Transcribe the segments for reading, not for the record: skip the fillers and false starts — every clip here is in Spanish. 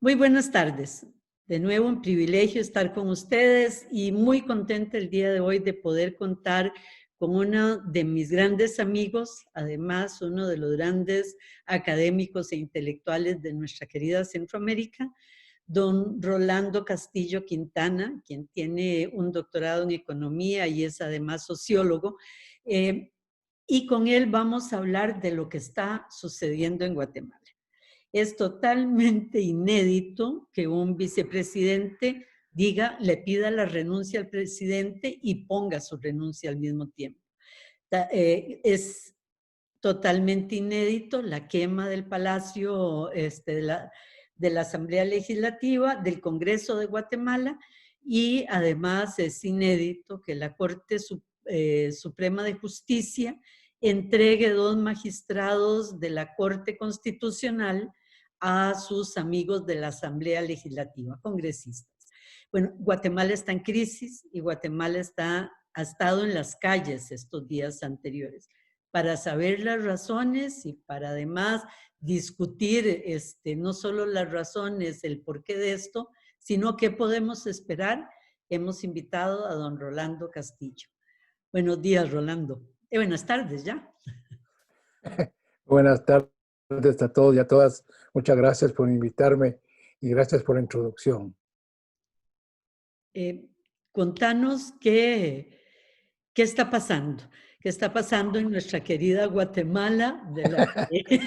Muy buenas tardes. De nuevo, un privilegio estar con ustedes y muy contenta el día de hoy de poder contar con uno de mis grandes amigos, además uno de los grandes académicos e intelectuales de nuestra querida Centroamérica, don Rolando Castillo Quintana, quien tiene un doctorado en economía y es además sociólogo. Y con él vamos a hablar de lo que está sucediendo en Guatemala. Es totalmente inédito que un vicepresidente le pida la renuncia al presidente y ponga su renuncia al mismo tiempo. Es totalmente inédito la quema del Palacio de la Asamblea Legislativa, del Congreso de Guatemala, y además es inédito que la Corte Suprema de Justicia entregue 2 magistrados de la Corte Constitucional a sus amigos de la Asamblea Legislativa, congresistas. Bueno, Guatemala está en crisis y Guatemala ha estado en las calles estos días anteriores para saber las razones y para además discutir no solo las razones, el porqué de esto, sino qué podemos esperar. Hemos invitado a don Rolando Castillo. Buenos días, Rolando. Buenas tardes ya. Buenas tardes a todos y a todas. Muchas gracias por invitarme y gracias por la introducción. Contanos qué está pasando. ¿Qué está pasando en nuestra querida Guatemala? De la que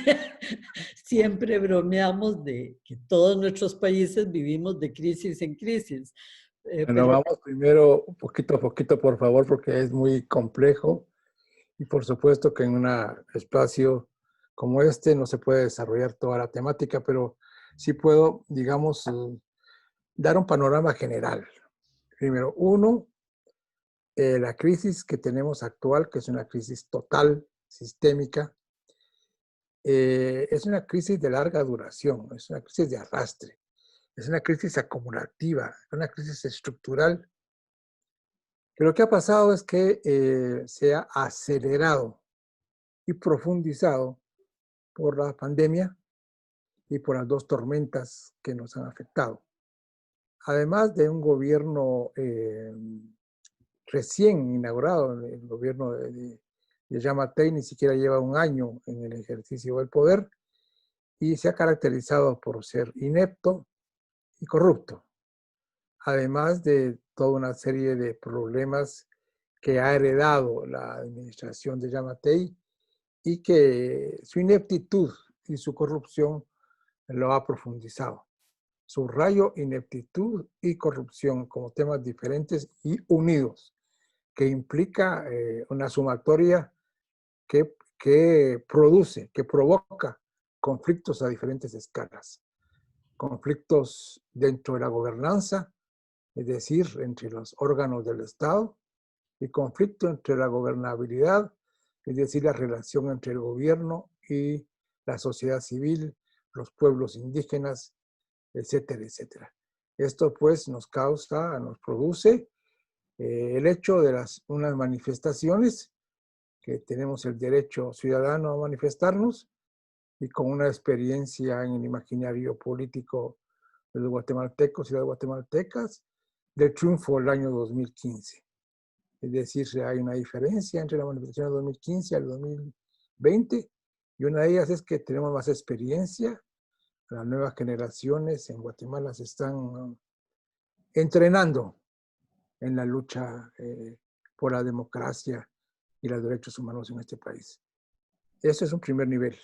siempre bromeamos de que todos nuestros países vivimos de crisis en crisis. Bueno, vamos primero poquito a poquito, por favor, porque es muy complejo y por supuesto que en un espacio como este no se puede desarrollar toda la temática, pero sí puedo, digamos, dar un panorama general. Primero, uno, la crisis que tenemos actual, que es una crisis total, sistémica, es una crisis de larga duración, es una crisis de arrastre, es una crisis acumulativa, es una crisis estructural. Que lo que ha pasado es que se ha acelerado y profundizado por la pandemia y por las 2 tormentas que nos han afectado. Además de un gobierno recién inaugurado, el gobierno de Yamatei ni siquiera lleva un año en el ejercicio del poder y se ha caracterizado por ser inepto y corrupto, además de toda una serie de problemas que ha heredado la administración de Yamatei y que su ineptitud y su corrupción lo ha profundizado. Subrayo ineptitud y corrupción como temas diferentes y unidos, que implica una sumatoria que produce, que provoca conflictos a diferentes escalas. Conflictos dentro de la gobernanza, es decir, entre los órganos del Estado, y conflicto entre la gobernabilidad, es decir, la relación entre el gobierno y la sociedad civil, los pueblos indígenas, etcétera, etcétera. Esto pues nos produce el hecho de unas manifestaciones que tenemos el derecho ciudadano a manifestarnos y con una experiencia en el imaginario político de los guatemaltecos y las guatemaltecas del triunfo del año 2015. Es decir, hay una diferencia entre la manifestación del 2015 al 2020 y una de ellas es que tenemos más experiencia. Las nuevas generaciones en Guatemala se están entrenando en la lucha por la democracia y los derechos humanos en este país. Eso es un primer nivel.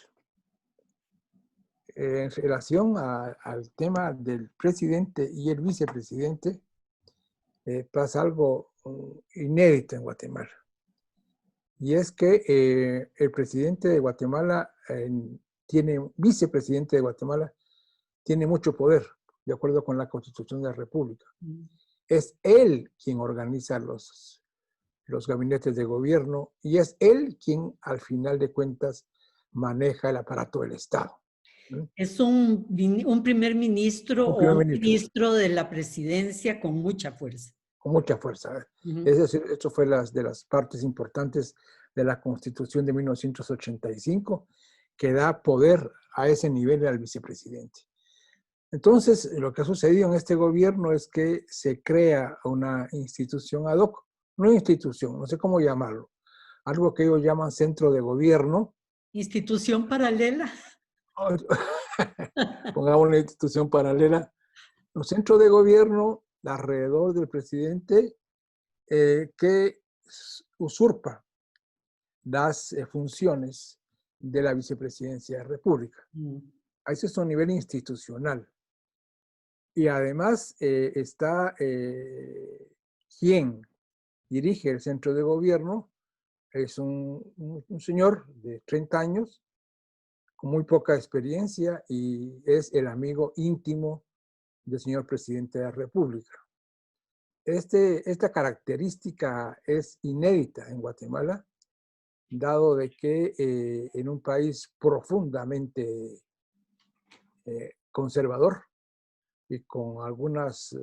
En relación al tema del presidente y el vicepresidente, pasa algo inédito en Guatemala. Y es que el presidente de Guatemala vicepresidente de Guatemala, tiene mucho poder, de acuerdo con la Constitución de la República. Es él quien organiza los gabinetes de gobierno y es él quien, al final de cuentas, maneja el aparato del Estado. Es un primer ministro Un o primer un ministro de la presidencia con mucha fuerza. Con mucha fuerza. Esto fue de las partes importantes de la Constitución de 1985, que da poder a ese nivel al vicepresidente. Entonces, lo que ha sucedido en este gobierno es que se crea una institución ad hoc, no institución, no sé cómo llamarlo, algo que ellos llaman centro de gobierno. Institución paralela. Pongamos una institución paralela, un centro de gobierno alrededor del presidente que usurpa las funciones de la vicepresidencia de la República. Ese es un nivel institucional. Y además está quien dirige el centro de gobierno, es un señor de 30 años, con muy poca experiencia y es el amigo íntimo del señor presidente de la República. Esta característica es inédita en Guatemala, dado de que en un país profundamente conservador y con algunas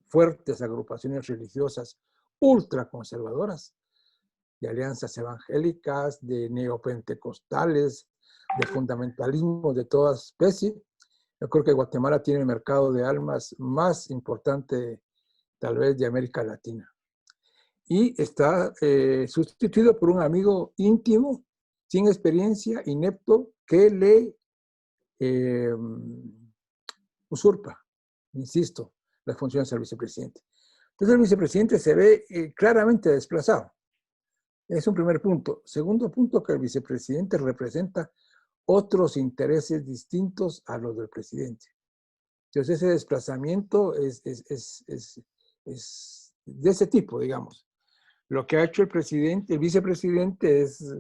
fuertes agrupaciones religiosas ultraconservadoras, de alianzas evangélicas, de neopentecostales, de fundamentalismo de toda especie. Yo creo que Guatemala tiene el mercado de almas más importante, tal vez, de América Latina. Y está sustituido por un amigo íntimo, sin experiencia, inepto, que le usurpa, insisto, las funciones del vicepresidente. Entonces el vicepresidente se ve claramente desplazado. Es un primer punto. Segundo punto, que el vicepresidente representa otros intereses distintos a los del presidente. Entonces ese desplazamiento es de ese tipo, digamos. Lo que ha hecho el vicepresidente es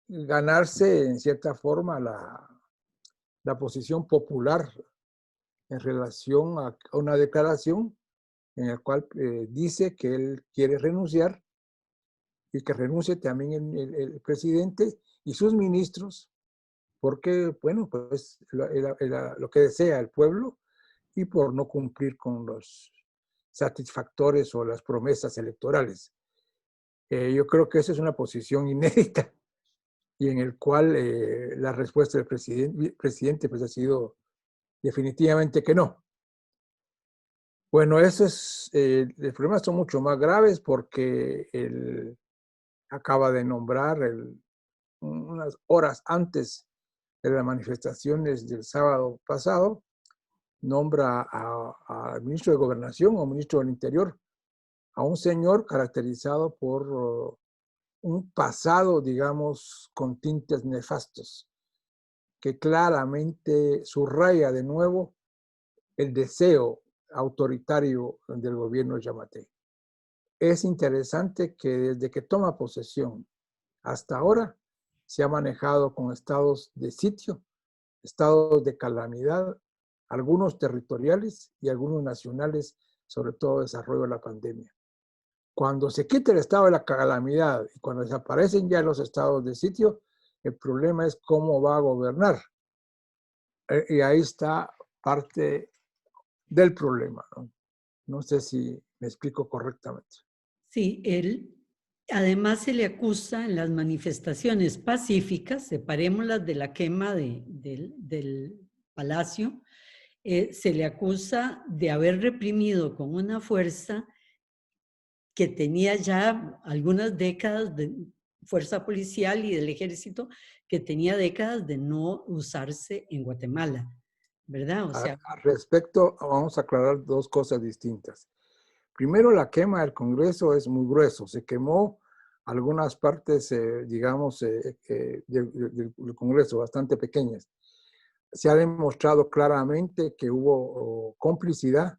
ganarse en cierta forma la posición popular en relación a una declaración en la cual dice que él quiere renunciar y que renuncie también el presidente y sus ministros, porque, bueno, pues lo que desea el pueblo y por no cumplir con los satisfactores o las promesas electorales. Yo creo que esa es una posición inédita y en el cual la respuesta del presidente pues ha sido definitivamente que no. Bueno, los problemas son mucho más graves porque él acaba de nombrar unas horas antes de las manifestaciones del sábado pasado, nombra al ministro de Gobernación o ministro del Interior, a un señor caracterizado por un pasado, digamos, con tintes nefastos, que claramente subraya de nuevo el deseo autoritario del gobierno Yamatei. Es interesante que desde que toma posesión hasta ahora se ha manejado con estados de sitio, estados de calamidad, algunos territoriales y algunos nacionales, sobre todo desarrollo de la pandemia. Cuando se quita el estado de la calamidad y cuando desaparecen ya los estados de sitio, el problema es cómo va a gobernar. Y ahí está parte del problema, ¿no? No sé si me explico correctamente. Sí, él además se le acusa en las manifestaciones pacíficas, separémoslas de la quema del palacio, se le acusa de haber reprimido con una fuerza que tenía ya algunas décadas de fuerza policial y del ejército, que tenía décadas de no usarse en Guatemala, ¿verdad? O sea, Al respecto, vamos a aclarar dos cosas distintas. Primero, la quema del Congreso es muy grueso. Se quemó algunas partes, digamos, del Congreso, bastante pequeñas. Se ha demostrado claramente que hubo complicidad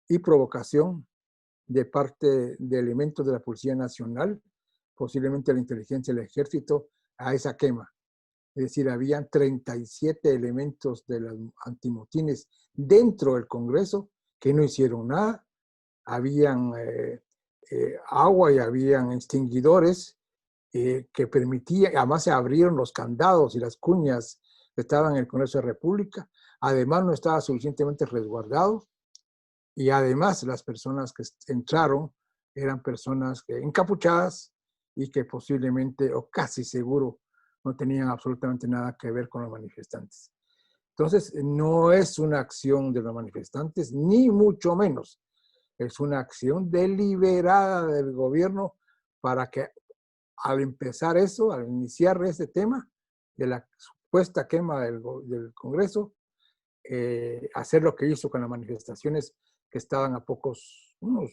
y provocación de parte de elementos de la Policía Nacional, posiblemente la inteligencia del ejército, a esa quema. Es decir, habían 37 elementos de los antimotines dentro del Congreso que no hicieron nada. Habían agua y habían extinguidores que permitían, además se abrieron los candados y las cuñas que estaban en el Congreso de la República. Además no estaba suficientemente resguardado y además las personas que entraron eran personas encapuchadas y que posiblemente o casi seguro no tenían absolutamente nada que ver con los manifestantes. Entonces, no es una acción de los manifestantes, ni mucho menos. Es una acción deliberada del gobierno para que al empezar eso, al iniciar ese tema de la supuesta quema del Congreso, hacer lo que hizo con las manifestaciones que estaban a unos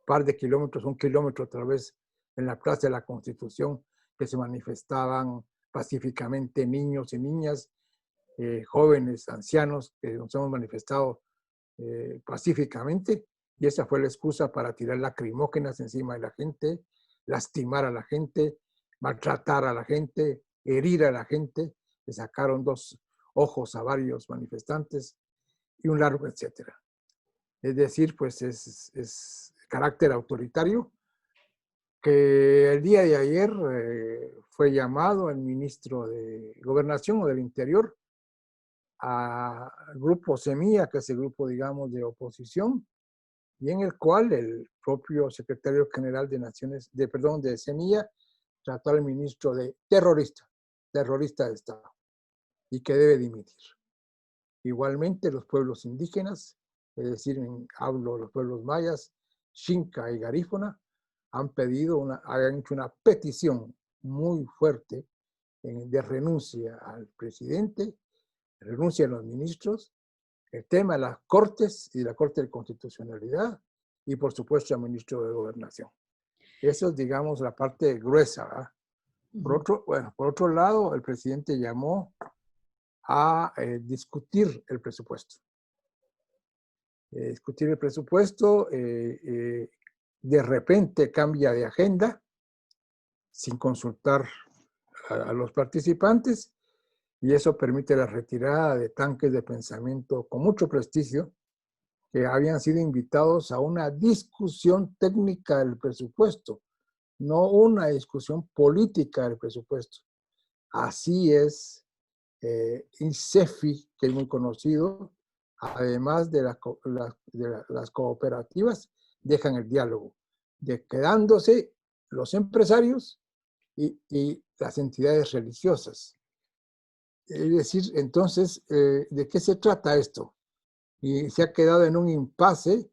par de kilómetros, 1 kilómetro tal vez, en la Plaza de la Constitución, que se manifestaban pacíficamente niños y niñas, jóvenes, ancianos, que nos hemos manifestado pacíficamente, y esa fue la excusa para tirar lacrimógenas encima de la gente, lastimar a la gente, maltratar a la gente, herir a la gente. Le sacaron 2 ojos a varios manifestantes y un largo etcétera. Es decir, pues es carácter autoritario, que el día de ayer fue llamado el ministro de Gobernación o del Interior al grupo Semilla, que es el grupo, digamos, de oposición, y en el cual el propio secretario general de Semilla trató al ministro de terrorista de Estado, y que debe dimitir. Igualmente los pueblos indígenas, es decir, hablo de los pueblos mayas, Xinca y Garífuna, han hecho una petición muy fuerte de renuncia al presidente, renuncia a los ministros, el tema de las Cortes y de la Corte de Constitucionalidad, y por supuesto al ministro de Gobernación. Eso es, digamos, la parte gruesa, ¿verdad? Por otro lado, el presidente llamó a discutir el presupuesto. Discutir el presupuesto, de repente cambia de agenda sin consultar a los participantes, y eso permite la retirada de tanques de pensamiento con mucho prestigio que habían sido invitados a una discusión técnica del presupuesto, no una discusión política del presupuesto. Así es INSEFI, que es muy conocido, además de las cooperativas, dejan el diálogo, quedándose los empresarios y las entidades religiosas. Es decir, entonces, ¿de qué se trata esto? Y se ha quedado en un impasse.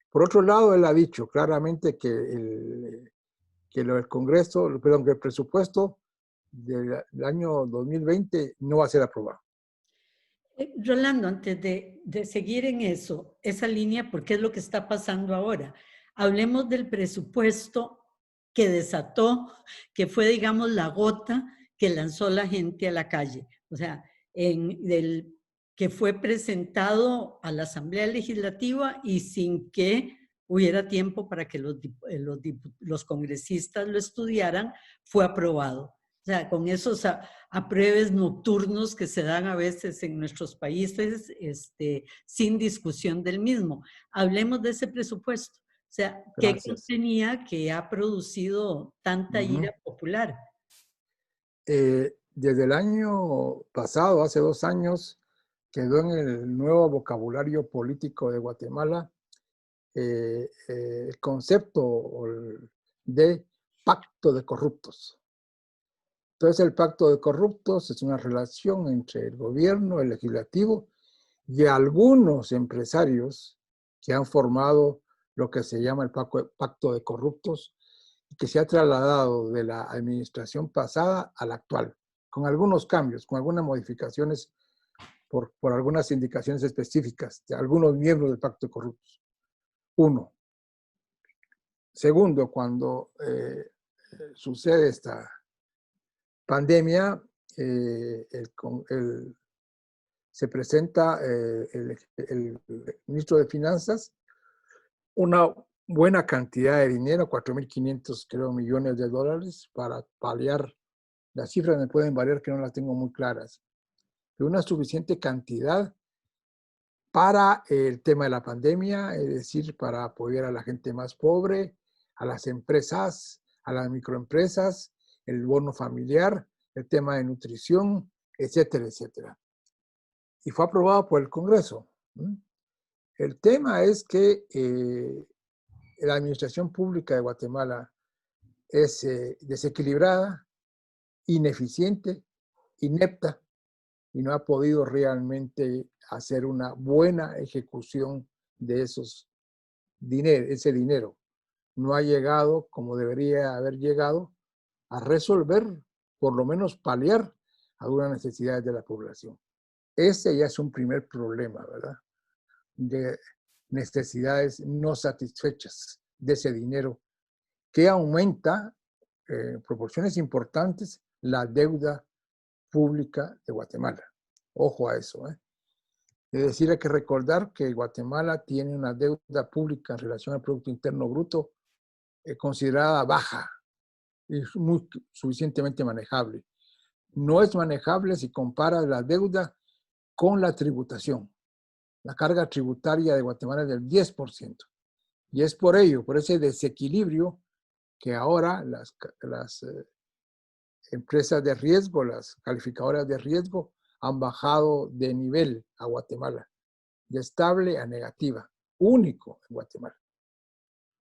Por otro lado, él ha dicho claramente que el Congreso, perdón, que el presupuesto del año 2020 no va a ser aprobado. Rolando, antes de seguir en eso, esa línea, porque es lo que está pasando ahora. Hablemos del presupuesto que desató, que fue, digamos, la gota que lanzó la gente a la calle. O sea, que fue presentado a la Asamblea Legislativa y sin que hubiera tiempo para que los congresistas lo estudiaran, fue aprobado. O sea, con esos apruebes nocturnos que se dan a veces en nuestros países, sin discusión del mismo. Hablemos de ese presupuesto. O sea, ¿qué contenía que ha producido tanta ira popular? Desde el año pasado, hace 2 años, quedó en el nuevo vocabulario político de Guatemala el concepto de pacto de corruptos. Entonces, el pacto de corruptos es una relación entre el gobierno, el legislativo y algunos empresarios que han formado lo que se llama el pacto de corruptos, y que se ha trasladado de la administración pasada a la actual, con algunos cambios, con algunas modificaciones por algunas indicaciones específicas de algunos miembros del pacto de corruptos. 1. Segundo, cuando sucede esta pandemia, se presenta el ministro de Finanzas una buena cantidad de dinero, 4.500 millones de dólares, para paliar. Las cifras me pueden variar, que no las tengo muy claras, pero una suficiente cantidad para el tema de la pandemia, es decir, para apoyar a la gente más pobre, a las empresas, a las microempresas, el bono familiar, el tema de nutrición, etcétera, etcétera. Y fue aprobado por el Congreso. El tema es que la administración pública de Guatemala es desequilibrada, ineficiente, inepta, y no ha podido realmente hacer una buena ejecución de ese dinero. No ha llegado, como debería haber llegado, a resolver, por lo menos paliar algunas necesidades de la población. Ese ya es un primer problema, ¿verdad? De necesidades no satisfechas de ese dinero que aumenta en proporciones importantes la deuda pública de Guatemala. Ojo a eso, ¿eh? Es decir, hay que recordar que Guatemala tiene una deuda pública en relación al Producto Interno Bruto considerada baja y muy suficientemente manejable. No es manejable si compara la deuda con la tributación. La carga tributaria de Guatemala es del 10%. Y es por ello, por ese desequilibrio, que ahora las empresas de riesgo, las calificadoras de riesgo, han bajado de nivel a Guatemala, de estable a negativa, único en Guatemala.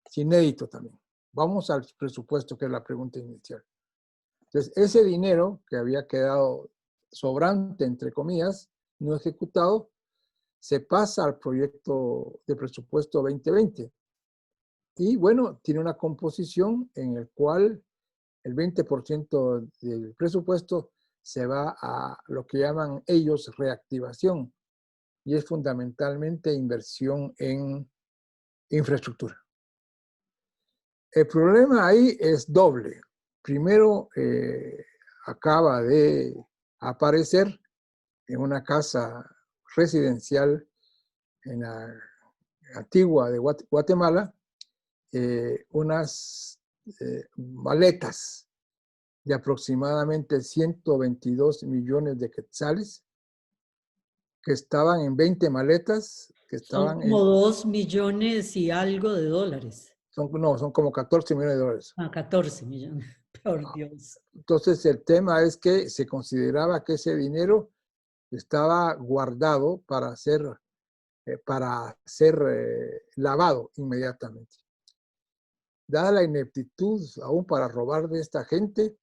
Es inédito también. Vamos al presupuesto, que es la pregunta inicial. Entonces, ese dinero que había quedado sobrante, entre comillas, no ejecutado, se pasa al proyecto de presupuesto 2020. Y bueno, tiene una composición en el cual el 20% del presupuesto se va a lo que llaman ellos reactivación, y es fundamentalmente inversión en infraestructura. El problema ahí es doble. Primero, acaba de aparecer en una casa residencial en la antigua de Guatemala unas maletas de aproximadamente 122 millones de quetzales que estaban en 20 maletas que Son estaban como 2 millones y algo de dólares. son como 14 millones de dólares. 14 millones, por Dios. Entonces el tema es que se consideraba que ese dinero estaba guardado para ser lavado inmediatamente. Dada la ineptitud aún para robar de esta gente,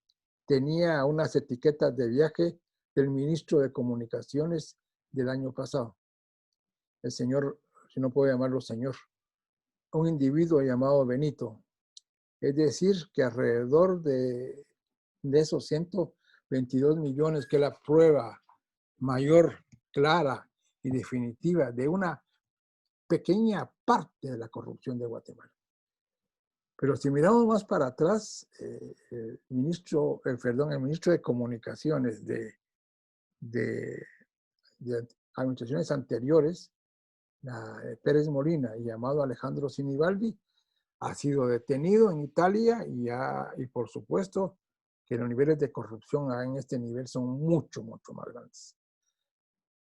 tenía unas etiquetas de viaje del ministro de Comunicaciones del año pasado. El señor, si no puedo llamarlo señor, un individuo llamado Benito. Es decir, que alrededor de esos 122 millones, que es la prueba mayor, clara y definitiva de una pequeña parte de la corrupción de Guatemala. Pero si miramos más para atrás, el ministro de Comunicaciones de administraciones anteriores, Pérez Molina y llamado Alejandro Sinibaldi, ha sido detenido en Italia y por supuesto que los niveles de corrupción en este nivel son mucho, mucho más grandes.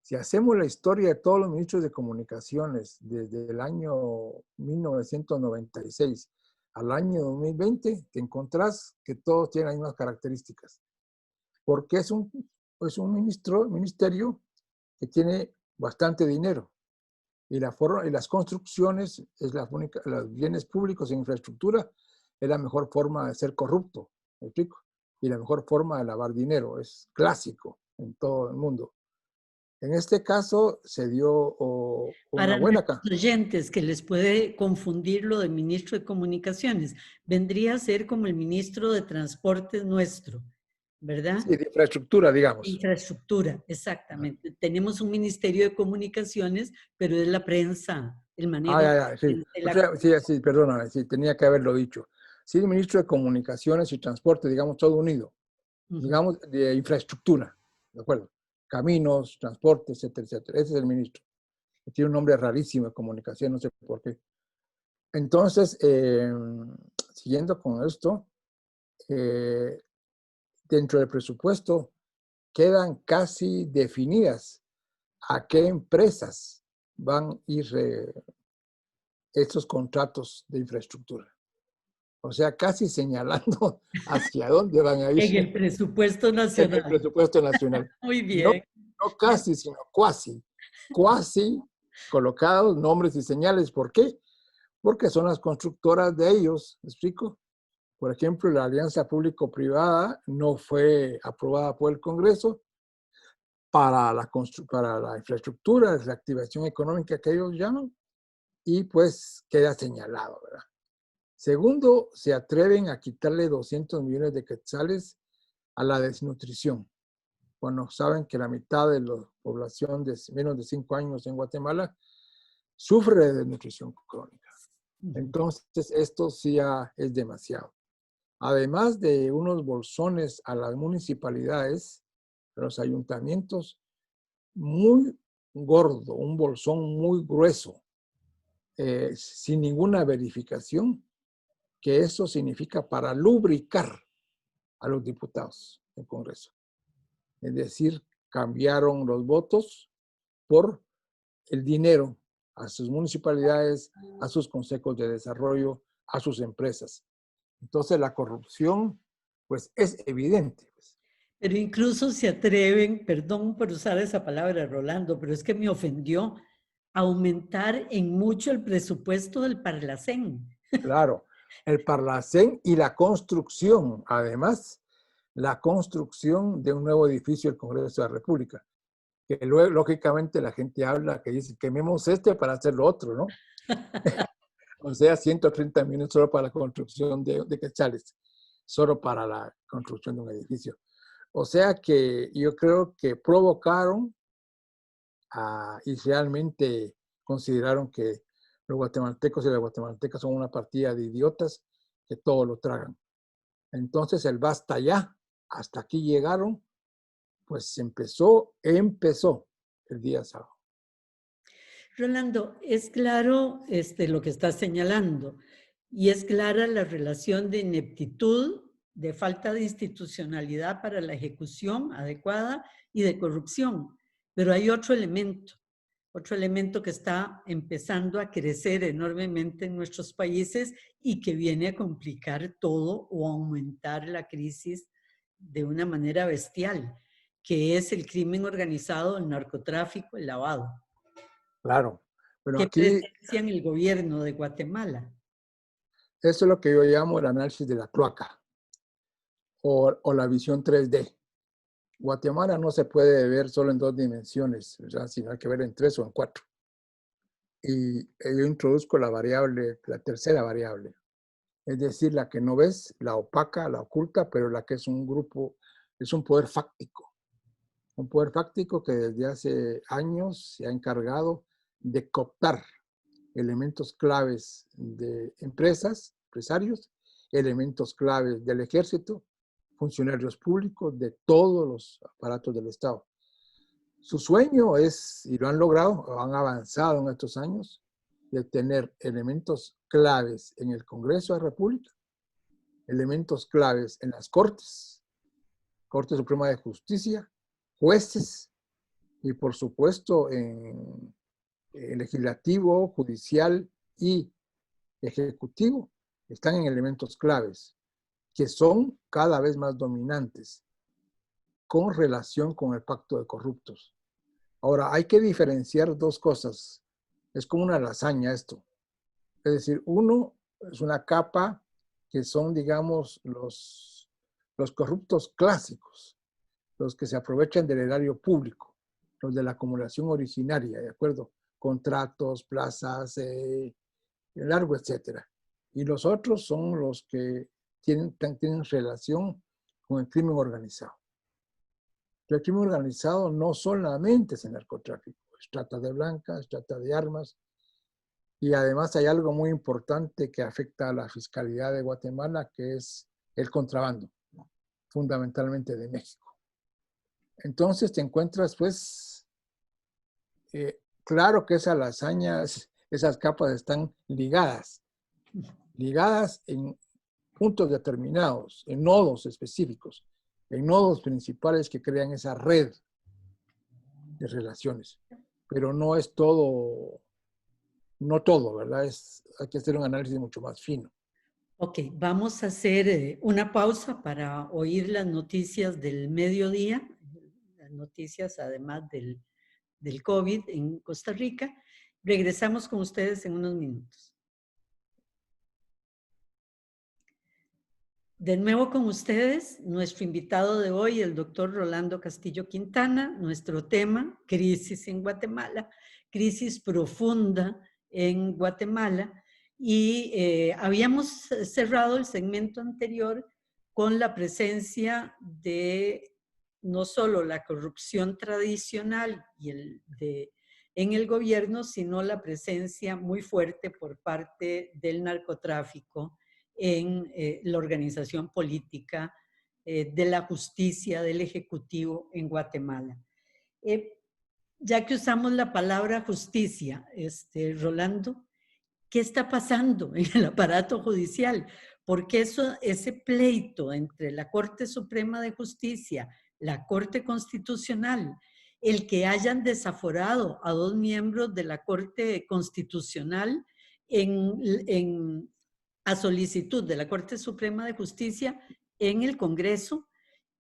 Si hacemos la historia de todos los ministros de comunicaciones desde el año 1996 al año 2020, te encontrás que todos tienen las mismas características. Porque es un ministerio que tiene bastante dinero. Y las construcciones, los bienes públicos e infraestructura, es la mejor forma de ser corrupto, ¿me explico? Y la mejor forma de lavar dinero, es clásico en todo el mundo. En este caso se dio una Para buena... nuestros oyentes que les puede confundir lo de ministro de Comunicaciones, vendría a ser como el ministro de Transportes nuestro, ¿verdad? Sí, de infraestructura, digamos. Infraestructura, exactamente. Tenemos un ministerio de comunicaciones, pero es la prensa, el manejo Sí. de la... Sí, perdóname, sí, tenía que haberlo dicho. Sí, el ministro de Comunicaciones y Transporte, digamos, todo unido. Digamos, de infraestructura, ¿de acuerdo? Caminos, transporte, etcétera, etcétera. Ese es el ministro. Tiene un nombre rarísimo de comunicación, no sé por qué. Entonces, siguiendo con esto, dentro del presupuesto quedan casi definidas a qué empresas van a ir estos contratos de infraestructura. O sea, casi señalando hacia dónde van a ir En el presupuesto en el nacional. presupuesto nacional. Muy No, bien. no casi, sino cuasi. Cuasi colocados nombres y señales. ¿Por qué? Porque son las constructoras de ellos. ¿Me explico? Por ejemplo, la alianza público-privada no fue aprobada por el Congreso, para para la infraestructura, la reactivación económica que ellos llaman, y pues queda señalado, ¿verdad? Segundo, se atreven a quitarle 200 millones de quetzales a la desnutrición, cuando saben que la mitad de la población de menos de 5 años en Guatemala sufre de desnutrición crónica. Entonces, esto sí ya es demasiado. Además de unos bolsones a las municipalidades, a los ayuntamientos, muy gordo, un bolsón muy grueso, sin ninguna verificación, que eso significa para lubricar a los diputados del Congreso. Es decir, cambiaron los votos por el dinero a sus municipalidades, a sus consejos de desarrollo, a sus empresas. Entonces la corrupción, pues, es evidente. Pero incluso se atreven, perdón por usar esa palabra, Rolando, pero es que me ofendió, a aumentar en mucho el presupuesto del Parlacén. Claro, el Parlacén y la construcción, además, la construcción de un nuevo edificio del Congreso de la República, que luego, lógicamente, la gente habla, que dice, quememos este para hacer lo otro, ¿no? O sea, 130 millones solo para la construcción de quetzales, solo para la construcción de un edificio. O sea que yo creo que provocaron y realmente consideraron que los guatemaltecos y las guatemaltecas son una partida de idiotas que todo lo tragan. Entonces el basta ya, hasta aquí llegaron, pues empezó el día sábado. Rolando, es claro lo que estás señalando y es clara la relación de ineptitud, de falta de institucionalidad para la ejecución adecuada y de corrupción. Pero hay otro elemento que está empezando a crecer enormemente en nuestros países y que viene a complicar todo o aumentar la crisis de una manera bestial, que es el crimen organizado, el narcotráfico, el lavado. Claro. Bueno, ¿Qué aquí, presencia en el gobierno de Guatemala? eso es lo que yo llamo el análisis de la cloaca o la visión 3D. Guatemala no se puede ver solo en 2 dimensiones, ¿verdad? Sino hay que ver en 3 o en 4. Y yo introduzco la variable, la tercera variable, es decir, la que no ves, la opaca, la oculta, pero la que es un grupo, es un poder fáctico. Un poder fáctico que desde hace años se ha encargado de cooptar elementos claves de empresas, empresarios, elementos claves del ejército, funcionarios públicos, de todos los aparatos del Estado. Su sueño es, y lo han logrado, han avanzado en estos años, de tener elementos claves en el Congreso de la República, elementos claves en las Cortes, Corte Suprema de Justicia, jueces y por supuesto en legislativo, judicial y ejecutivo, están en elementos claves que son cada vez más dominantes con relación con el pacto de corruptos. Ahora, hay que diferenciar 2 cosas. Es como una lasaña esto. Es decir, uno es una capa que son, digamos, los corruptos clásicos, los que se aprovechan del erario público, los de la acumulación originaria, ¿de acuerdo? Contratos, plazas, largo, etcétera. Y los otros son los que tienen relación con el crimen organizado. El crimen organizado no solamente es el narcotráfico, es trata de blancas, trata de armas, y además hay algo muy importante que afecta a la fiscalidad de Guatemala, que es el contrabando, fundamentalmente de México. Entonces te encuentras, pues, claro que esas lasañas, esas capas están ligadas en puntos determinados, en nodos específicos, en nodos principales que crean esa red de relaciones. Pero no es todo, no todo, ¿verdad? Hay que hacer un análisis mucho más fino. Ok, vamos a hacer una pausa para oír las noticias del mediodía, las noticias además del COVID en Costa Rica. Regresamos con ustedes en unos minutos. De nuevo con ustedes, nuestro invitado de hoy, el doctor Rolando Castillo Quintana, nuestro tema, crisis en Guatemala, crisis profunda en Guatemala, y habíamos cerrado el segmento anterior con la presencia de no solo la corrupción tradicional y en el gobierno, sino la presencia muy fuerte por parte del narcotráfico en la organización política, de la justicia, del Ejecutivo en Guatemala. Ya que usamos la palabra justicia, Rolando, ¿qué está pasando en el aparato judicial? Porque ese pleito entre la Corte Suprema de Justicia, la Corte Constitucional, el que hayan desaforado a 2 miembros de la Corte Constitucional a solicitud de la Corte Suprema de Justicia en el Congreso,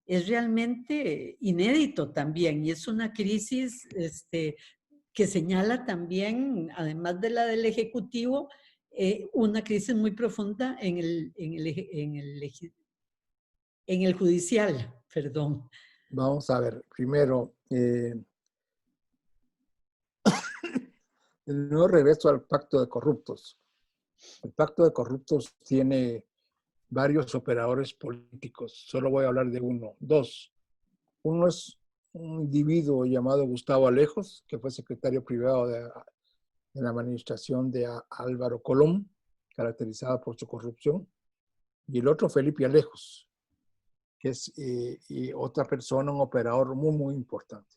es realmente inédito también, y es una crisis que señala también, además de la del Ejecutivo, una crisis muy profunda en el judicial, perdón. Vamos a ver, primero, de nuevo regreso al pacto de corruptos. El pacto de corruptos tiene varios operadores políticos. Solo voy a hablar de uno. 2. Uno es un individuo llamado Gustavo Alejos, que fue secretario privado de la administración de Álvaro Colón, caracterizada por su corrupción. Y el otro, Felipe Alejos, que es y otra persona, un operador muy, muy importante.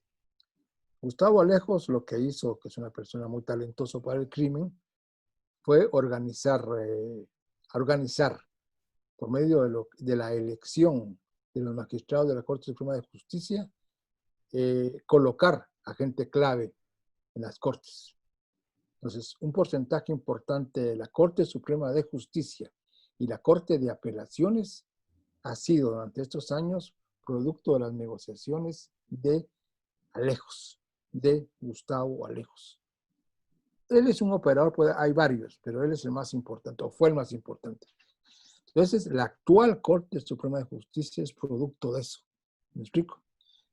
Gustavo Alejos lo que hizo, que es una persona muy talentosa para el crimen, fue organizar por medio de la elección de los magistrados de la Corte Suprema de Justicia, colocar a gente clave en las cortes. Entonces, un porcentaje importante de la Corte Suprema de Justicia y la Corte de Apelaciones ha sido durante estos años producto de las negociaciones de Alejos, de Gustavo Alejos. Él es un operador, hay varios, pero él es el más importante, o fue el más importante. Entonces, la actual Corte Suprema de Justicia es producto de eso. ¿Me explico?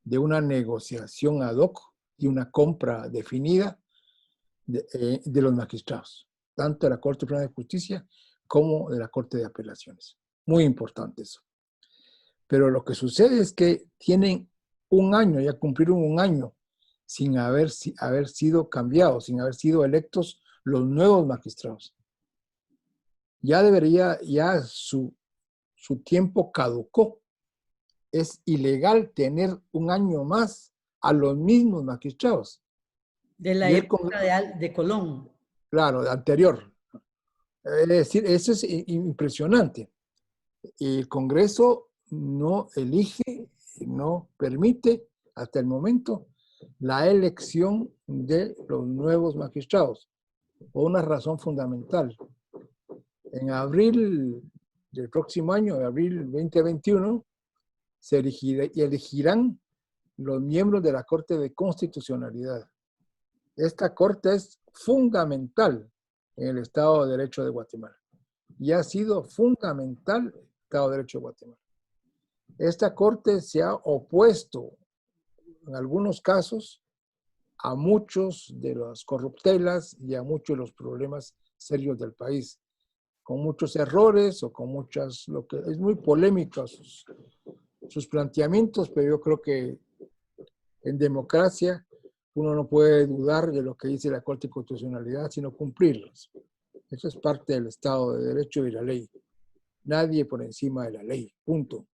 De una negociación ad hoc y una compra definida de los magistrados, tanto de la Corte Suprema de Justicia como de la Corte de Apelaciones. Muy importante eso. Pero lo que sucede es que tienen un año, ya cumplieron un año, sin haber sido cambiados, sin haber sido electos los nuevos magistrados. Ya su tiempo caducó. Es ilegal tener un año más a los mismos magistrados. De la época de Colón. Claro, de anterior. Es decir, eso es impresionante. El Congreso no elige, no permite hasta el momento la elección de los nuevos magistrados, por una razón fundamental. En abril del próximo año, de abril 2021, se elegirán los miembros de la Corte de Constitucionalidad. Esta Corte es fundamental en el Estado de Derecho de Guatemala y ha sido fundamental en el Estado de Derecho de Guatemala. Esta Corte se ha opuesto en algunos casos a muchos de las corruptelas y a muchos de los problemas serios del país, con muchos errores o con muchas, lo que es muy polémico sus planteamientos, pero yo creo que en democracia uno no puede dudar de lo que dice la Corte de Constitucionalidad, sino cumplirlos. Eso es parte del Estado de Derecho y la ley. Nadie por encima de la ley, punto.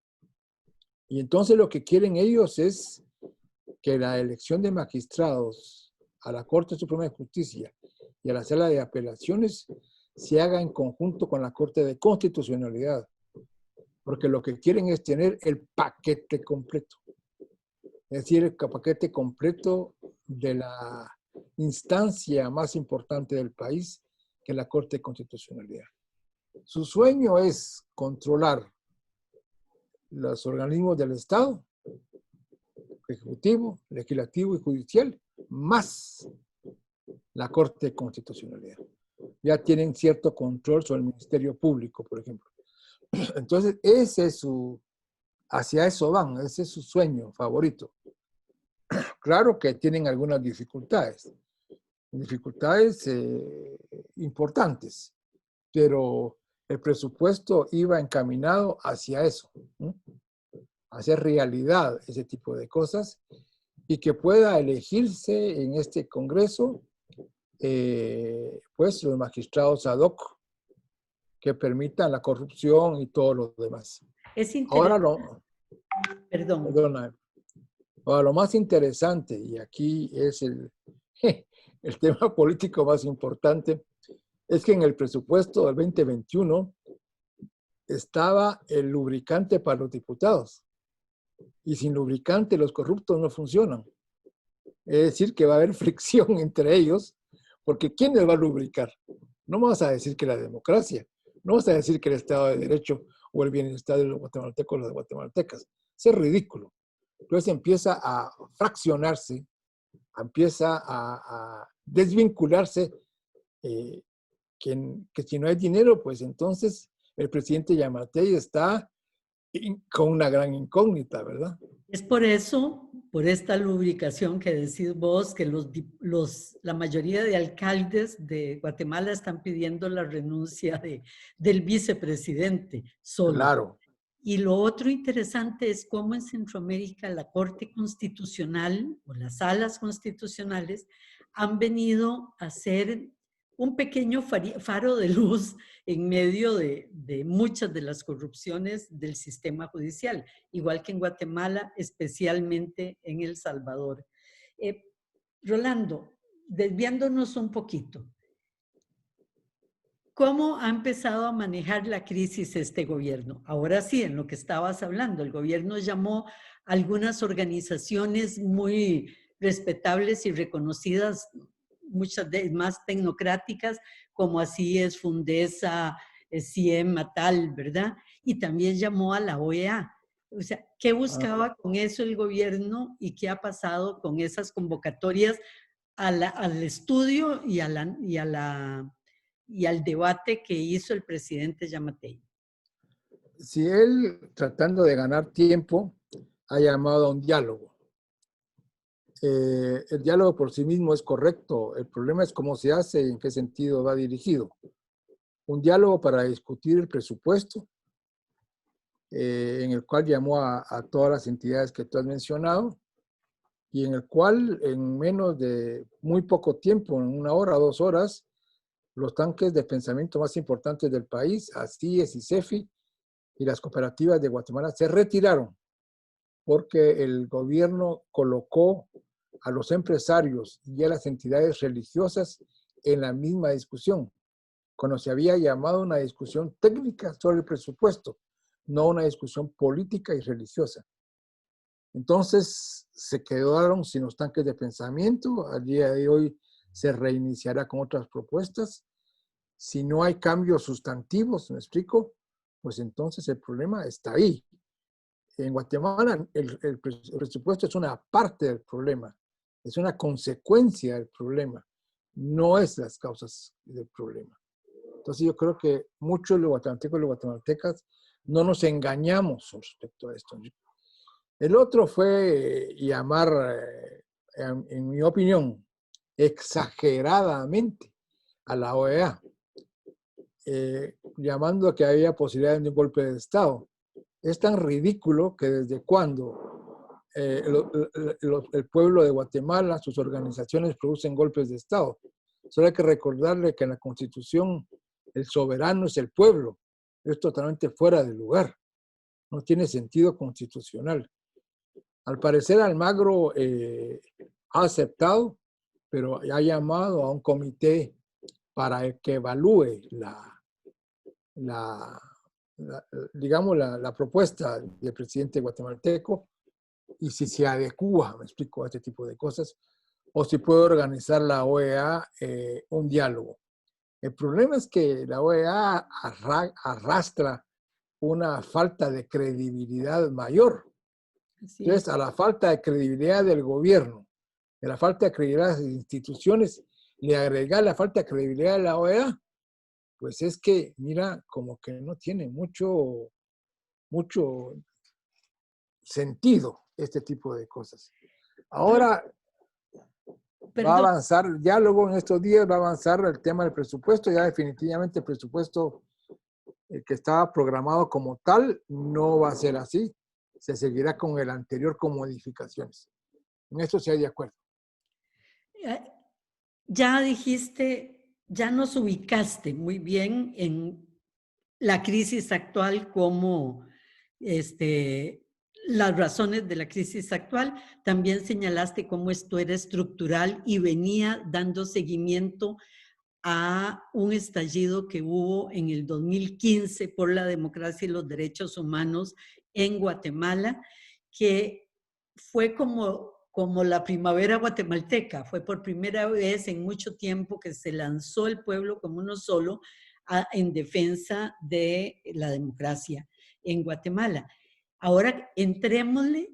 Y entonces lo que quieren ellos es que la elección de magistrados a la Corte Suprema de Justicia y a la Sala de Apelaciones se haga en conjunto con la Corte de Constitucionalidad, porque lo que quieren es tener el paquete completo, es decir, el paquete completo de la instancia más importante del país, que es la Corte de Constitucionalidad. Su sueño es controlar los organismos del Estado, ejecutivo, legislativo y judicial, más la Corte de Constitucionalidad. Ya tienen cierto control sobre el Ministerio Público, por ejemplo. Entonces, hacia eso van, ese es su sueño favorito. Claro que tienen algunas dificultades importantes, pero el presupuesto iba encaminado hacia eso, ¿no? Hacer realidad ese tipo de cosas y que pueda elegirse en este Congreso pues los magistrados ad hoc que permitan la corrupción y todo lo demás. Es Ahora interesante. Perdón. perdona, ahora lo más interesante, y aquí es el tema político más importante, es que en el presupuesto del 2021 estaba el lubricante para los diputados. Y sin lubricante los corruptos no funcionan. Es decir, que va a haber fricción entre ellos, porque ¿quién les va a lubricar? No vas a decir que la democracia, no vas a decir que el Estado de Derecho o el bienestar de los guatemaltecos o las guatemaltecas. Eso es ridículo. Entonces empieza a fraccionarse, empieza a desvincularse, que si no hay dinero, pues entonces el presidente Yamatei está con una gran incógnita, ¿verdad? Es por eso, por esta lubricación que decís vos, que la mayoría de alcaldes de Guatemala están pidiendo la renuncia del vicepresidente solo. Claro. Y lo otro interesante es cómo en Centroamérica la Corte Constitucional o las salas constitucionales han venido a ser un pequeño faro de luz en medio de muchas de las corrupciones del sistema judicial, igual que en Guatemala, especialmente en El Salvador. Rolando, desviándonos un poquito, ¿cómo ha empezado a manejar la crisis este gobierno? Ahora sí, en lo que estabas hablando, el gobierno llamó a algunas organizaciones muy respetables y reconocidas, muchas más tecnocráticas, como así es Fundesa, CIEM, Matal, ¿verdad? Y también llamó a la OEA. O sea, ¿qué buscaba con eso el gobierno y qué ha pasado con esas convocatorias al estudio y al debate que hizo el presidente Yamatei? Si él, tratando de ganar tiempo, ha llamado a un diálogo. El diálogo por sí mismo es correcto. El problema es cómo se hace y en qué sentido va dirigido. Un diálogo para discutir el presupuesto, en el cual llamó a todas las entidades que tú has mencionado y en el cual en menos de muy poco tiempo, en 1 hora, 2 horas, los tanques de pensamiento más importantes del país, ASIES y CEFI, y las cooperativas de Guatemala se retiraron porque el gobierno colocó a los empresarios y a las entidades religiosas en la misma discusión, cuando se había llamado una discusión técnica sobre el presupuesto, no una discusión política y religiosa. Entonces se quedaron sin los tanques de pensamiento. Al día de hoy se reiniciará con otras propuestas. Si no hay cambios sustantivos, ¿me explico? Pues entonces el problema está ahí. En Guatemala el presupuesto es una parte del problema, es una consecuencia del problema, no es las causas del problema. Entonces yo creo que muchos de los guatemaltecos y las guatemaltecas no nos engañamos respecto a esto. El otro fue llamar, en mi opinión, exageradamente a la OEA, llamando a que había posibilidades de un golpe de Estado. Es tan ridículo que desde cuando el pueblo de Guatemala, sus organizaciones producen golpes de Estado. Solo hay que recordarle que en la Constitución el soberano es el pueblo. Es totalmente fuera de lugar. No tiene sentido constitucional. Al parecer Almagro ha aceptado, pero ha llamado a un comité para que evalúe digamos, la propuesta del presidente guatemalteco y si se adecua, me explico, a este tipo de cosas, o si puede organizar la OEA un diálogo. El problema es que la OEA arrastra una falta de credibilidad mayor. Sí. Entonces, a la falta de credibilidad del gobierno, de la falta de credibilidad de las instituciones, le agrega la falta de credibilidad de la OEA, pues es que, mira, como que no tiene mucho sentido este tipo de cosas. Ahora va a Perdón, avanzar, ya luego en estos días va a avanzar el tema del presupuesto, ya definitivamente el presupuesto que estaba programado como tal no va a ser así, se seguirá con el anterior con modificaciones. En esto sí hay de acuerdo. eh, ya dijiste, ya nos ubicaste muy bien en la crisis actual como las razones de la crisis actual. También señalaste cómo esto era estructural y venía dando seguimiento a un estallido que hubo en el 2015 por la democracia y los derechos humanos en Guatemala, que fue como la primavera guatemalteca. Fue por primera vez en mucho tiempo que se lanzó el pueblo como uno solo en defensa de la democracia en Guatemala. Ahora entrémosle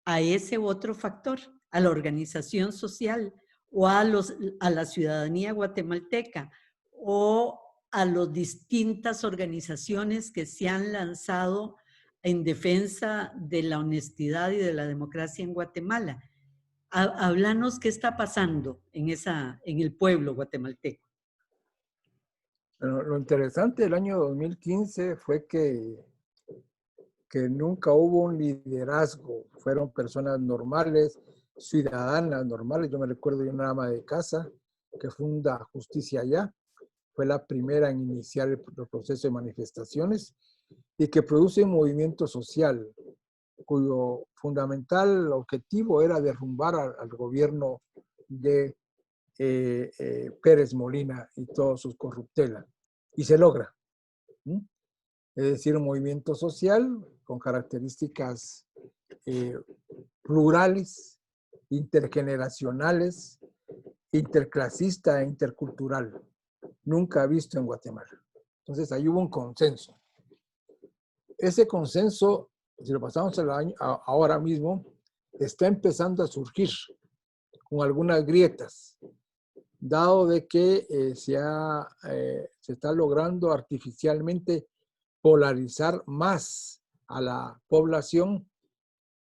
a ese otro factor, a la organización social, o a la ciudadanía guatemalteca, o a las distintas organizaciones que se han lanzado en defensa de la honestidad y de la democracia en Guatemala. Háblanos qué está pasando en el pueblo guatemalteco. Bueno, lo interesante del año 2015 fue que nunca hubo un liderazgo, fueron personas normales, ciudadanas normales. Yo me recuerdo de una ama de casa que funda Justicia Allá, fue la primera en iniciar el proceso de manifestaciones y que produce un movimiento social cuyo fundamental objetivo era derrumbar al gobierno de Pérez Molina y todos sus corruptelas. Y se logra. ¿Sí? Es decir, un movimiento social con características plurales, intergeneracionales, interclasista e intercultural, nunca visto en Guatemala. Entonces ahí hubo un consenso. Ese consenso, si lo pasamos ahora mismo, está empezando a surgir con algunas grietas, dado de que se está logrando artificialmente polarizar más a la población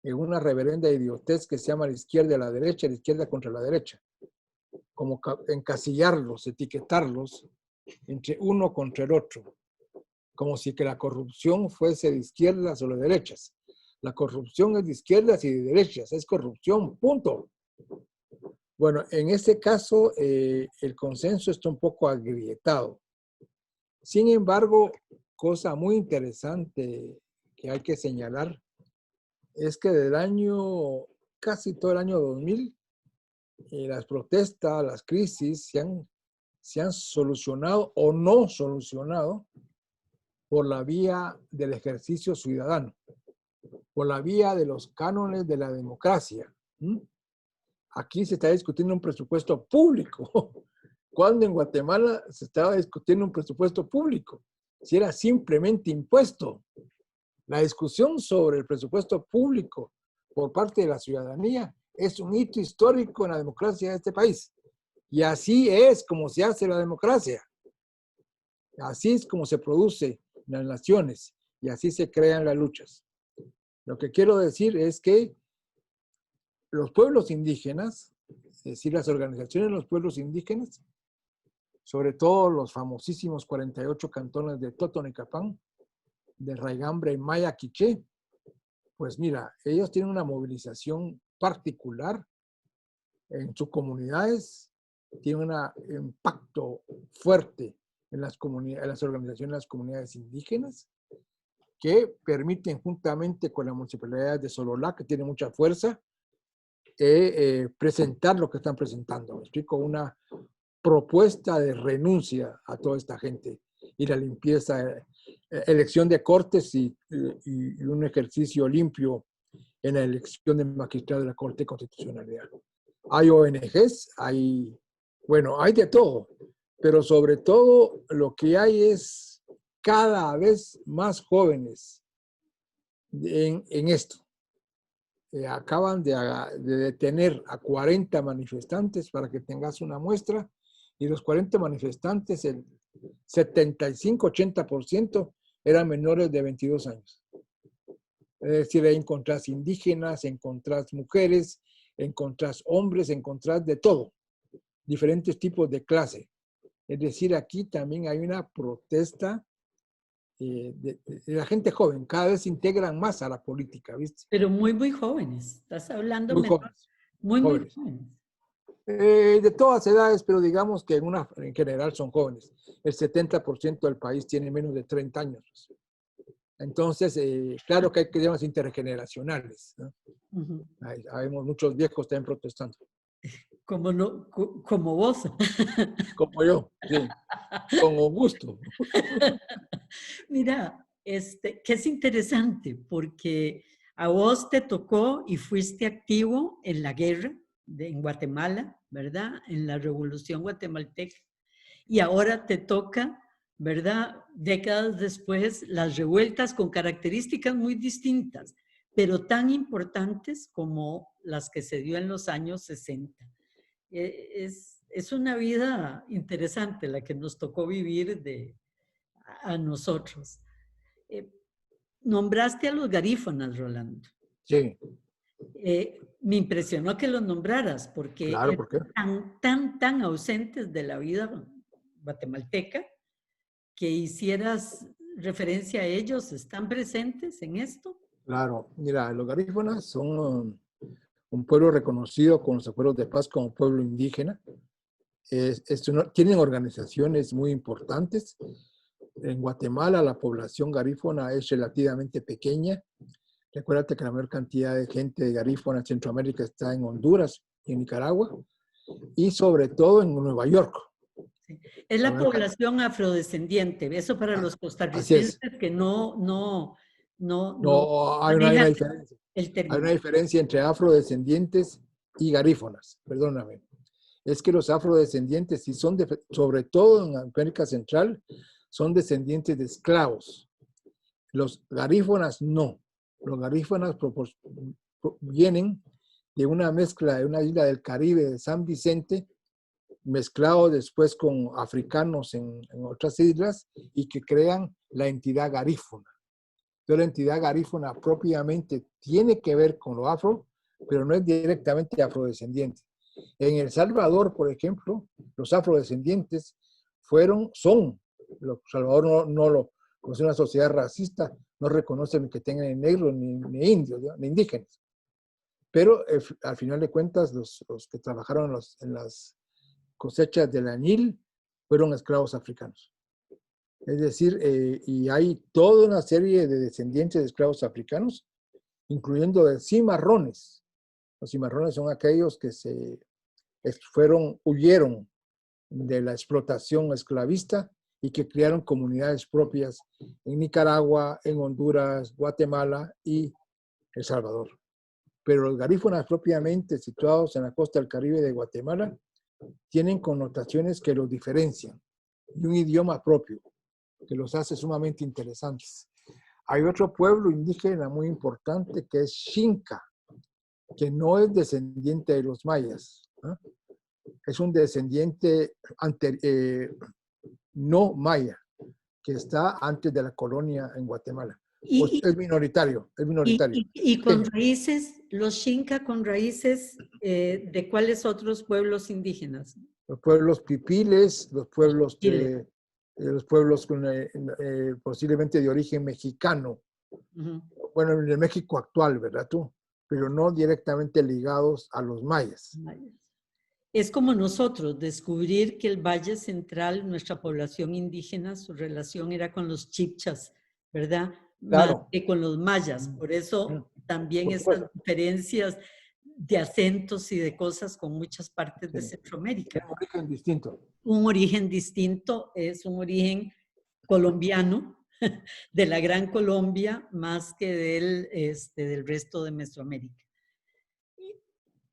en una reverenda idiotez que se llama la izquierda y la derecha, la izquierda contra la derecha, como encasillarlos, etiquetarlos entre uno contra el otro, como si que la corrupción fuese de izquierdas o de derechas. La corrupción es de izquierdas y de derechas, es corrupción, punto. Bueno, en este caso el consenso está un poco agrietado. Sin embargo, cosa muy interesante que hay que señalar es que casi todo el año 2000, las protestas, las crisis se han solucionado o no solucionado por la vía del ejercicio ciudadano, por la vía de los cánones de la democracia. Aquí se está discutiendo un presupuesto público. Cuando en Guatemala se estaba discutiendo un presupuesto público, si era simplemente impuesto. La discusión sobre el presupuesto público por parte de la ciudadanía es un hito histórico en la democracia de este país. Y así es como se hace la democracia. Así es como se produce en las naciones y así se crean las luchas. Lo que quiero decir es que los pueblos indígenas, es decir, las organizaciones de los pueblos indígenas, sobre todo los famosísimos 48 cantones de Totonicapán, de Raigambre y Maya Quiché, pues mira, ellos tienen una movilización particular en sus comunidades, tienen un impacto fuerte en las organizaciones de las comunidades indígenas, que permiten juntamente con la municipalidad de Sololá, que tiene mucha fuerza, presentar lo que están presentando. Me explico, una propuesta de renuncia a toda esta gente y la limpieza, elección de cortes y un ejercicio limpio en la elección de magistrado de la Corte de Constitucionalidad. Hay ONGs, hay de todo, pero sobre todo lo que hay es cada vez más jóvenes en esto. Acaban de detener a 40 manifestantes, para que tengas una muestra, Y los 40 manifestantes, el 75-80% eran menores de 22 años. Es decir, ahí encontrás indígenas, encontrás mujeres, encontrás hombres, encontrás de todo, diferentes tipos de clase. Es decir, aquí también hay una protesta de la gente joven, cada vez se integran más a la política, ¿viste? Pero muy, muy jóvenes. Estás hablando Muy menor, jóvenes, muy, muy jóvenes. jóvenes. De todas edades, pero digamos que en general son jóvenes. El 70% del país tiene menos de 30 años. Entonces, claro que hay temas intergeneracionales, ¿no? Ujú. Habemos muchos viejos también protestando. Como, no, como vos. Como yo, sí, con gusto. Mira, que es interesante porque a vos te tocó y fuiste activo en la guerra en Guatemala, ¿verdad? En la Revolución Guatemalteca. Y ahora te toca, ¿verdad? Décadas después, las revueltas con características muy distintas, pero tan importantes como las que se dio en los años 60. Es una vida interesante la que nos tocó vivir a nosotros. Eh, Nombraste a los garífonas, Rolando. Sí, Me impresionó que los nombraras porque claro, ¿por qué? eran tan ausentes de la vida guatemalteca que hicieras referencia a ellos. ¿Están presentes en esto? Claro, mira, los garífonas son un pueblo reconocido con los acuerdos de paz como pueblo indígena. Tienen organizaciones muy importantes. En Guatemala la población garífona es relativamente pequeña. Recuérdate que la mayor cantidad de gente de garífona en Centroamérica está en Honduras y en Nicaragua y sobre todo en Nueva York. Sí. Es la población afrodescendiente. Eso para los Así es. costarricenses que no No, hay una manejan diferencia. el Hay una término. diferencia entre afrodescendientes y garífonas. Perdóname. Es que los afrodescendientes, si son sobre todo en América Central, son descendientes de esclavos. Los garífonas no. Los garífonas vienen de una mezcla de una isla del Caribe, de San Vicente, mezclado después con africanos en otras islas y que crean la entidad garífona. Entonces la entidad garífona propiamente tiene que ver con lo afro, pero no es directamente afrodescendiente. En El Salvador, por ejemplo, los afrodescendientes son, El Salvador como es una sociedad racista, no reconocen que tengan ni negros, ni indios, ni indígenas. Pero al final de cuentas, los que trabajaron en las cosechas del añil fueron esclavos africanos. Es decir, y hay toda una serie de descendientes de esclavos africanos, incluyendo de cimarrones. Los cimarrones son aquellos que huyeron de la explotación esclavista y que crearon comunidades propias en Nicaragua, en Honduras, Guatemala y El Salvador. Pero los garífonas propiamente situados en la costa del Caribe de Guatemala tienen connotaciones que los diferencian y un idioma propio que los hace sumamente interesantes. Hay otro pueblo indígena muy importante que es Xinca, que no es descendiente de los mayas, ¿eh? Es un descendiente no maya, que está antes de la colonia en Guatemala. Pues Y, es minoritario, y con pequeño. raíces, los Xinca con raíces ¿de cuáles otros pueblos indígenas? Los pueblos pipiles, Chile. los pueblos posiblemente de origen mexicano, Ujú. bueno, en el México actual, ¿verdad tú? Pero no directamente ligados a los mayas. Es como nosotros, descubrir que el Valle Central, nuestra población indígena, su relación era con los chibchas, ¿verdad? Más Claro. que con los mayas. Por eso también Por estas supuesto. diferencias de acentos y de cosas con muchas partes de Sí. Centroamérica. Es un origen distinto. Un origen distinto es un origen colombiano, de la Gran Colombia, más que del resto de Mesoamérica.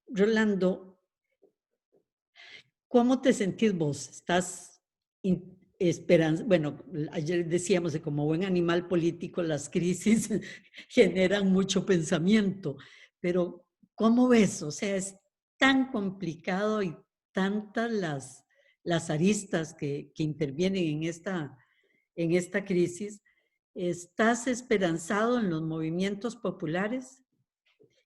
Rolando, ¿cómo te sentís vos? ¿Estás esperando? Bueno, ayer decíamos que como buen animal político las crisis generan mucho pensamiento, pero ¿cómo ves? O sea, es tan complicado y tantas las aristas que intervienen en esta crisis. ¿Estás esperanzado en los movimientos populares?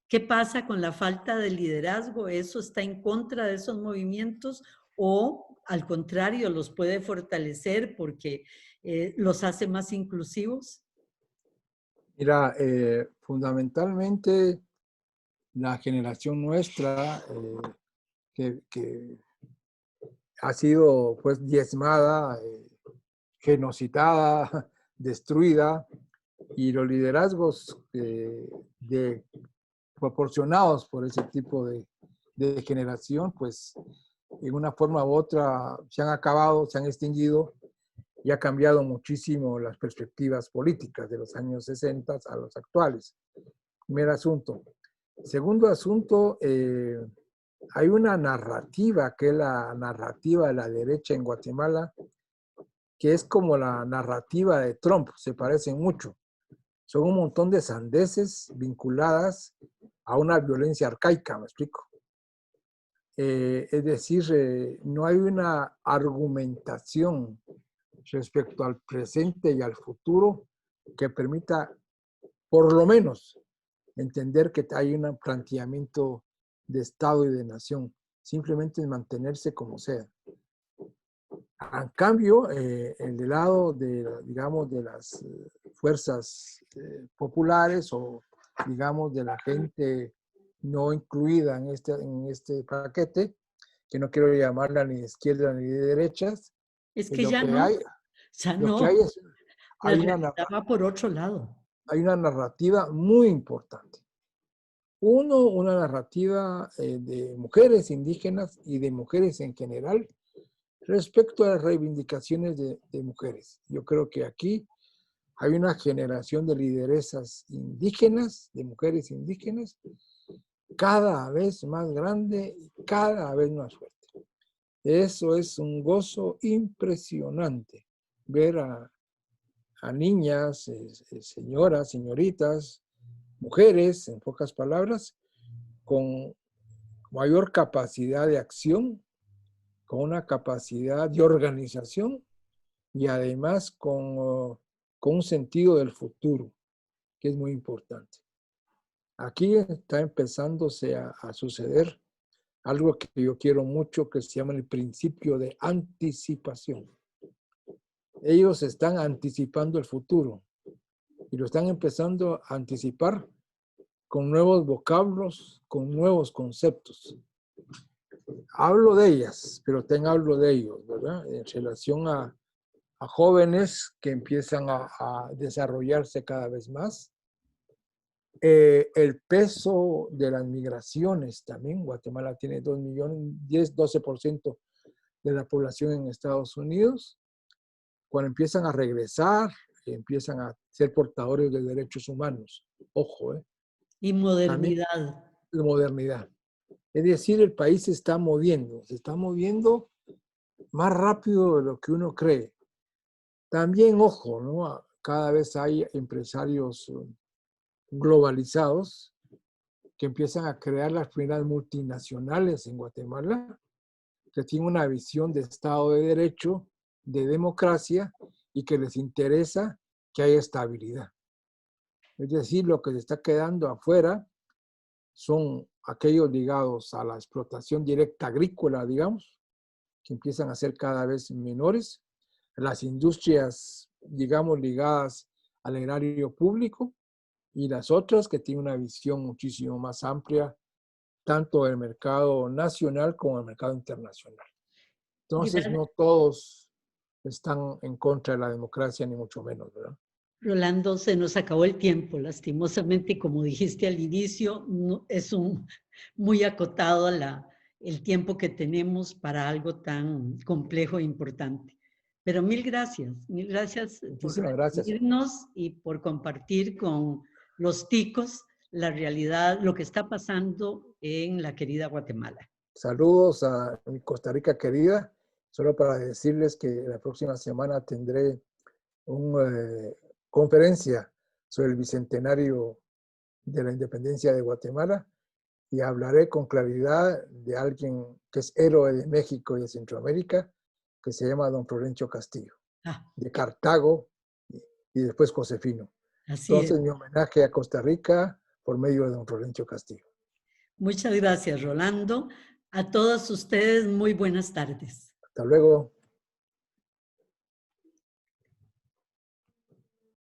¿Qué pasa con la falta de liderazgo? ¿Eso está en contra de esos movimientos o al contrario los puede fortalecer porque los hace más inclusivos? Mira, fundamentalmente la generación nuestra que ha sido pues diezmada, genocidada, destruida, y los liderazgos proporcionados por ese tipo de generación, pues en una forma u otra se han acabado, se han extinguido y ha cambiado muchísimo las perspectivas políticas de los años 60 a los actuales. Primer asunto. Segundo asunto, hay una narrativa que es la narrativa de la derecha en Guatemala, que es como la narrativa de Trump, se parecen mucho. Son un montón de sandeces vinculadas a una violencia arcaica, ¿me explico? Es decir, no hay una argumentación respecto al presente y al futuro que permita, por lo menos, entender que hay un planteamiento de Estado y de nación. Simplemente es mantenerse como sea. En cambio, el del lado de, digamos, de las fuerzas populares o, digamos, de la gente no incluida en este paquete, que no quiero llamarla ni de izquierda ni de derechas, Es que lo que hay, ya lo que hay no, es, la hay realidad va por otro lado. hay una narrativa muy importante. Uno, una narrativa de mujeres indígenas y de mujeres en general respecto a las reivindicaciones de mujeres. Yo creo que aquí hay una generación de lideresas indígenas, de mujeres indígenas, cada vez más grande y cada vez más fuerte. Eso es un gozo impresionante, ver a niñas, señoras, señoritas, mujeres, en pocas palabras, con mayor capacidad de acción, con una capacidad de organización y además con un sentido del futuro, que es muy importante. Aquí está empezándose a suceder algo que yo quiero mucho, que se llama el principio de anticipación. Ellos están anticipando el futuro y lo están empezando a anticipar con nuevos vocablos, con nuevos conceptos. Hablo de ellas, pero también hablo de ellos, ¿verdad? En relación a jóvenes que empiezan a desarrollarse cada vez más. El peso de las migraciones también. Guatemala tiene 2 millones, 10, 12% de la población en Estados Unidos. Cuando empiezan a regresar, empiezan a ser portadores de derechos humanos. Ojo, Y también modernidad. la modernidad. Es decir, el país se está moviendo más rápido de lo que uno cree. También, ojo, ¿no? Cada vez hay empresarios globalizados que empiezan a crear las primeras multinacionales en Guatemala, que tienen una visión de Estado de Derecho, de democracia, y que les interesa que haya estabilidad. Es decir, lo que se está quedando afuera son aquellos ligados a la explotación directa agrícola, digamos, que empiezan a ser cada vez menores, las industrias, digamos, ligadas al erario público, y las otras que tienen una visión muchísimo más amplia, tanto del mercado nacional como del mercado internacional. Entonces, no todos están en contra de la democracia, ni mucho menos, ¿verdad? Rolando, se nos acabó el tiempo, lastimosamente, como dijiste al inicio, no, es muy acotado el tiempo que tenemos para algo tan complejo e importante. Pero mil gracias por Muchísimas gracias. recibirnos y por compartir con los ticos la realidad, lo que está pasando en la querida Guatemala. Saludos a mi Costa Rica querida, solo para decirles que la próxima semana tendré una conferencia sobre el bicentenario de la independencia de Guatemala y hablaré con claridad de alguien que es héroe de México y de Centroamérica, que se llama don Florencio Castillo, Ah, de Cartago y después Josefino. así es. Entonces, mi homenaje a Costa Rica por medio de don Florencio Castillo. Muchas gracias, Rolando. A todos ustedes, muy buenas tardes. Hasta luego.